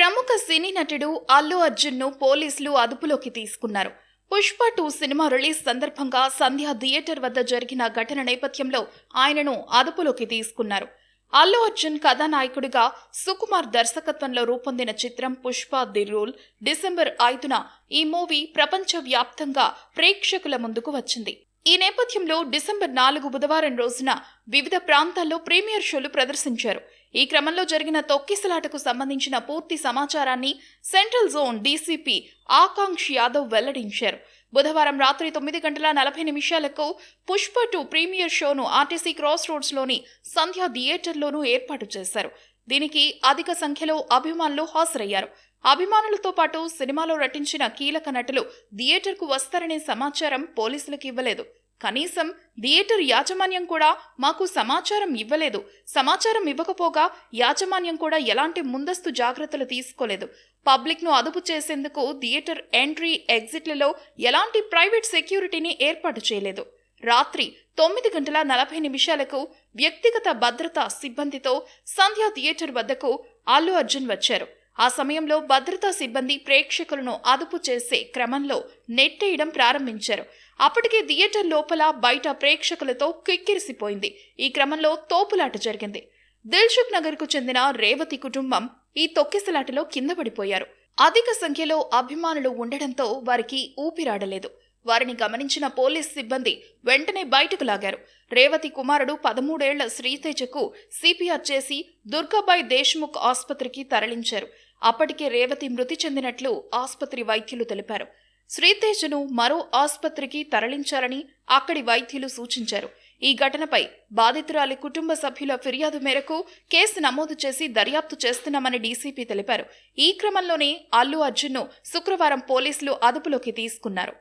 ప్రముఖ సినీ నటుడు అల్లు అర్జున్ ను పోలీసులు అదుపులోకి తీసుకున్నారు. పుష్ప 2 సినిమా రిలీజ్ సందర్భంగా సంధ్య థియేటర్ వద్ద జరిగిన ఘటన నేపథ్యంలో ఆయనను అదుపులోకి తీసుకున్నారు. అల్లు అర్జున్ కథానాయకుడిగా సుకుమార్ దర్శకత్వంలో రూపొందిన చిత్రం పుష్ప ది రూల్ డిసెంబర్ 5న ఈ మూవీ ప్రపంచవ్యాప్తంగా ప్రేక్షకుల ముందుకు వచ్చింది. ఈ నేపథ్యంలో డిసెంబర్ 4 బుధవారం రోజున వివిధ ప్రాంతాల్లో ప్రీమియర్ షోలు ప్రదర్శించారు. ఈ క్రమంలో జరిగిన తొక్కిసలాటకు సంబంధించిన పూర్తి సమాచారాన్ని సెంట్రల్ జోన్ డీసీపీ ఆకాంక్ష్ యాదవ్ వెల్లడించారు. బుధవారం రాత్రి 9:40 పుష్ప 2 ప్రీమియర్ షోను ఆర్టీసీ క్రాస్ రోడ్స్లోని సంధ్య థియేటర్లోనూ ఏర్పాటు చేశారు. దీనికి అధిక సంఖ్యలో అభిమానులు హాజరయ్యారు. అభిమానులతో పాటు సినిమాలో నటించిన కీలక నటులు థియేటర్కు వస్తారనే సమాచారం పోలీసులకు ఇవ్వలేదు. కనీసం థియేటర్ యాజమాన్యం కూడా మాకు సమాచారం ఇవ్వలేదు. సమాచారం ఇవ్వకపోగా యాజమాన్యం కూడా ఎలాంటి ముందస్తు జాగ్రత్తలు తీసుకోలేదు. పబ్లిక్ను అదుపు చేసేందుకు థియేటర్ ఎంట్రీ ఎగ్జిట్లలో ఎలాంటి ప్రైవేట్ సెక్యూరిటీని ఏర్పాటు చేయలేదు. రాత్రి 9:40 వ్యక్తిగత భద్రతా సిబ్బందితో సంధ్య థియేటర్ వద్దకు అల్లు అర్జున్ వచ్చారు. ఆ సమయంలో భద్రతా సిబ్బంది ప్రేక్షకులను అదుపు చేసే క్రమంలో నెట్టేయడం ప్రారంభించారు. అప్పటికే థియేటర్ లోపల బయట ప్రేక్షకులతో కిక్కిరిసిపోయింది. ఈ క్రమంలో తోపులాట జరిగింది. దిల్సుఖ్ నగర్ కు చెందిన రేవతి కుటుంబం ఈ తొక్కిసలాటలో కింద పడిపోయారు. అధిక సంఖ్యలో అభిమానులు ఉండడంతో వారికి ఊపిరాడలేదు. వారిని గమనించిన పోలీస్ సిబ్బంది వెంటనే బయటకు లాగారు. రేవతి కుమారుడు 13 ఏళ్ల శ్రీతేజకు సిపిఆర్ చేసి దుర్గాబాయ్ దేశ్ముఖ్ ఆసుపత్రికి తరలించారు. అప్పటికే రేవతి మృతి చెందినట్లు ఆసుపత్రి వైద్యులు తెలిపారు. శ్రీతేజను మరో ఆసుపత్రికి తరలించాలని అక్కడి వైద్యులు సూచించారు. ఈ ఘటనపై బాధితురాలి కుటుంబ సభ్యుల ఫిర్యాదు మేరకు కేసు నమోదు చేసి దర్యాప్తు చేస్తున్నామని డీసీపీ తెలిపారు. ఈ క్రమంలోనే అల్లు అర్జున్ను శుక్రవారం పోలీసులు అదుపులోకి తీసుకున్నారు.